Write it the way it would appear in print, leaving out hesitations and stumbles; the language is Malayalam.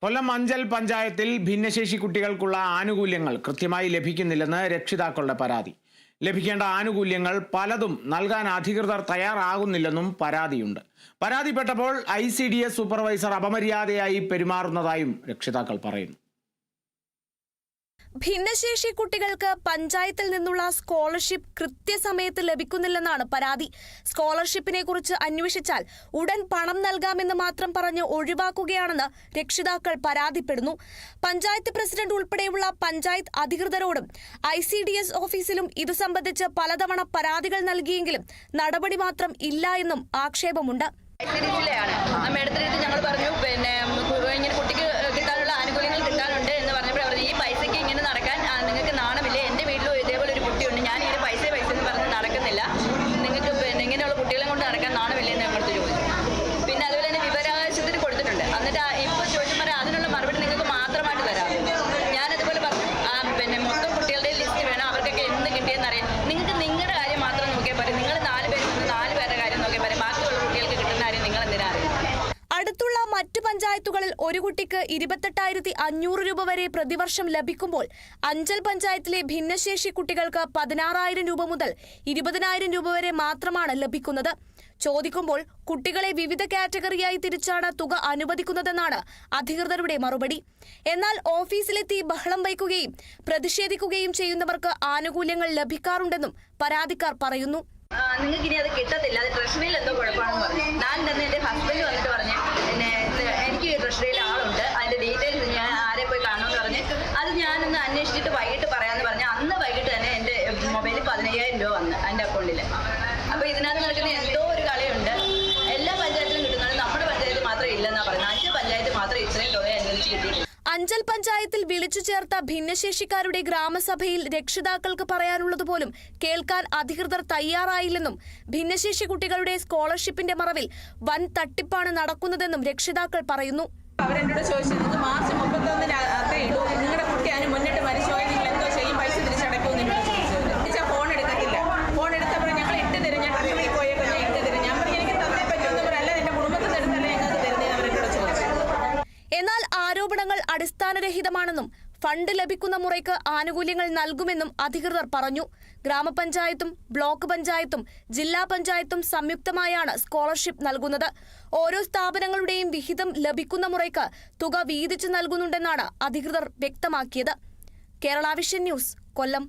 കൊല്ലം അഞ്ചൽ പഞ്ചായത്തിൽ ഭിന്നശേഷി കുട്ടികൾക്കുള്ള ആനുകൂല്യങ്ങൾ കൃത്യമായി ലഭിക്കുന്നില്ലെന്ന് രക്ഷിതാക്കളുടെ പരാതി. ലഭിക്കേണ്ട ആനുകൂല്യങ്ങൾ പലതും നൽകാൻ അധികൃതർ തയ്യാറാകുന്നില്ലെന്നും പരാതിയുണ്ട്. പരാതിപ്പെട്ടപ്പോൾ ICDS സൂപ്പർവൈസർ അപമര്യാദയായി പെരുമാറുന്നതായും രക്ഷിതാക്കൾ പറയുന്നു. ഭിന്നശേഷി കുട്ടികൾക്ക് പഞ്ചായത്തിൽ നിന്നുള്ള സ്കോളർഷിപ്പ് കൃത്യസമയത്ത് ലഭിക്കുന്നില്ലെന്നാണ് പരാതി. സ്കോളർഷിപ്പിനെ കുറിച്ച് അന്വേഷിച്ചാൽ ഉടൻ പണം നൽകാമെന്ന് മാത്രം പറഞ്ഞ് ഒഴിവാക്കുകയാണെന്ന് രക്ഷിതാക്കൾ പരാതിപ്പെടുന്നു. പഞ്ചായത്ത് പ്രസിഡന്റ് ഉൾപ്പെടെയുള്ള പഞ്ചായത്ത് അധികൃതരോടും ICDS ഓഫീസിലും ഇത് സംബന്ധിച്ച് പലതവണ പരാതികൾ നൽകിയെങ്കിലും നടപടി മാത്രം ഇല്ല എന്നും ആക്ഷേപമുണ്ട്. ഞങ്ങൾ പറഞ്ഞു ഇങ്ങനെ കുട്ടിക്ക് കിട്ടാനുള്ള ആനുകൂല്യങ്ങൾ കിട്ടാനുണ്ട് എന്ന് പറഞ്ഞപ്പോൾ ഈ പൈസയ്ക്ക് ഇങ്ങനെ നടക്കാൻ നിങ്ങൾക്ക് നാണമില്ലേ? എൻ്റെ വീട്ടിലും ഇതേപോലെ ഒരു കുട്ടിയുണ്ട്, ഞാൻ ഇങ്ങനെ പൈസ എന്ന് പറഞ്ഞ് നടക്കുന്നില്ല, നിങ്ങൾക്ക് ഇങ്ങനെയുള്ള കുട്ടികളെ കൊണ്ട് നടക്കാൻ നാണമില്ലേ എന്ന് ഞങ്ങൾക്ക് ചോദിച്ചു. പിന്നെ അതുപോലെ തന്നെ വിവരാവകാശത്തിന് കൊടുത്തിട്ടുണ്ട്. എന്നിട്ട് ഇപ്പോൾ ചോദിച്ചാൽ അതിനുള്ള മറുപടി നിങ്ങൾക്ക് മാത്രമായിട്ട് തരാം. ഞാനതുപോലെ പറഞ്ഞു മൊത്തം കുട്ടികളുടെ ലിസ്റ്റ് വേണം, അവർക്കൊക്കെ എന്ത് കിട്ടിയെന്ന് അറിയാം. നിങ്ങൾക്ക് നിങ്ങളുടെ കാര്യം മാത്രം നോക്കിയാൽ പറയും. നിങ്ങൾ 4 പേര് 4 പേരുടെ കാര്യം നോക്കിയാൽ പറയും. ബാക്കിയുള്ള കുട്ടികൾക്ക് കിട്ടുന്ന കാര്യം നിങ്ങൾ എന്തിനാ അറിയാം? അടുത്തുള്ള മറ്റു പഞ്ചായത്തുകളിൽ ഒരു കുട്ടിക്ക് 28,500 രൂപ വരെ പ്രതിവർഷം ലഭിക്കുമ്പോൾ അഞ്ചൽ പഞ്ചായത്തിലെ ഭിന്നശേഷി കുട്ടികൾക്ക് 16,000 രൂപ മുതൽ 20,000 രൂപ വരെ മാത്രമാണ് ലഭിക്കുന്നത്. ചോദിക്കുമ്പോൾ കുട്ടികളെ വിവിധ കാറ്റഗറിയായി തിരിച്ചാണ് തുക അനുവദിക്കുന്നതെന്നാണ് അധികൃതരുടെ മറുപടി. എന്നാൽ ഓഫീസിലെത്തി ബഹളം വയ്ക്കുകയും പ്രതിഷേധിക്കുകയും ചെയ്യുന്നവർക്ക് ആനുകൂല്യങ്ങൾ ലഭിക്കാറുണ്ടെന്നും പരാതിക്കാർ പറയുന്നു. നിങ്ങൾക്ക് ഇനി അത് കിട്ടത്തില്ല, അത് ട്രഷറിയിൽ എന്തോ കുഴപ്പമാണെന്ന് പറഞ്ഞു. ഞാൻ തന്നെ എൻ്റെ ഹസ്ബൻഡ് വന്നിട്ട് പറഞ്ഞു എനിക്ക് ട്രഷറിയിൽ ആളുണ്ട്, അതിന്റെ ഡീറ്റെയിൽസ് ഞാൻ ആരെ പോയി കാണുമെന്ന് പറഞ്ഞ് അത് ഞാനൊന്ന് അന്വേഷിച്ചിട്ട് വൈകിട്ട് പറയാമെന്ന് പറഞ്ഞു. അന്ന് വൈകിട്ട് തന്നെ എൻ്റെ മൊബൈലിൽ 15,000 രൂപ വന്നു എൻ്റെ അക്കൗണ്ടിൽ. അപ്പോൾ ഇതിനകത്ത് നടക്കുന്ന എന്തോ ഒരു കളിയുണ്ട്. എല്ലാ പഞ്ചായത്തിലും കിട്ടുന്നത് നമ്മുടെ പഞ്ചായത്ത് മാത്രമേ ഇല്ലെന്നാണ് പറയുന്നത്. 5 പഞ്ചായത്ത് മാത്രമേ ഇത്രയും തുക അനുവദിച്ച് കിട്ടിയിട്ടില്ല. അഞ്ചൽ പഞ്ചായത്തിൽ വിളിച്ചു ചേർത്ത ഭിന്നശേഷിക്കാരുടെ ഗ്രാമസഭയിൽ രക്ഷിതാക്കൾക്ക് പറയാനുള്ളതുപോലും കേൾക്കാൻ അധികൃതർ തയ്യാറായില്ലെന്നും ഭിന്നശേഷി കുട്ടികളുടെ സ്കോളർഷിപ്പിന്റെ മറവിൽ വൻ തട്ടിപ്പാണ് നടക്കുന്നതെന്നും രക്ഷിതാക്കൾ പറയുന്നു. അവരെന്നോട് ചോദിച്ചത് മാർച്ച് 31 ഇടൂ, നിങ്ങളുടെ കുട്ടി അതിന് മുന്നിട്ട് മരിച്ചുപോയി, നിങ്ങൾ എന്തോ ചെയ്യും, പൈസ തിരിച്ചടക്കുമെന്ന് എന്നോട് ചോദിച്ചത്. ഫോൺ എടുക്കത്തില്ല. ഫോൺ എടുത്തപ്പോൾ ഞങ്ങൾ ഇട്ട് തരും, ഞാൻ ട്രഷറിയിൽ പോയപ്പോൾ ഞാൻ ഇട്ട് തരും. ഞാൻ പറഞ്ഞു എനിക്ക് തന്നേ പറ്റുമെന്ന് പറയല്ല, എന്റെ കുടുംബത്തിൽ നിന്ന് എടുത്തല്ലേ ഞങ്ങൾക്ക് തരുന്നതെന്ന് അവരെന്നോട് ചോദിച്ചു. എന്നാൽ ആരോപണങ്ങൾ അടിസ്ഥാനരഹിതമാണെന്നും ഫണ്ട് ലഭിക്കുന്ന മുറയ്ക്ക് ആനുകൂല്യങ്ങൾ നൽകുമെന്നും അധികൃതർ പറഞ്ഞു. ഗ്രാമപഞ്ചായത്തും ബ്ലോക്ക് പഞ്ചായത്തും ജില്ലാ പഞ്ചായത്തും സംയുക്തമായാണ് സ്കോളർഷിപ്പ് നൽകുന്നത്. ഓരോ സ്ഥാപനങ്ങളുടെയും വിഹിതം ലഭിക്കുന്ന മുറയ്ക്ക് തുക വീതിച്ചു നൽകുന്നുണ്ടെന്നാണ് അധികൃതർ വ്യക്തമാക്കിയത്. കേരള വിഷൻ ന്യൂസ്, കൊല്ലം.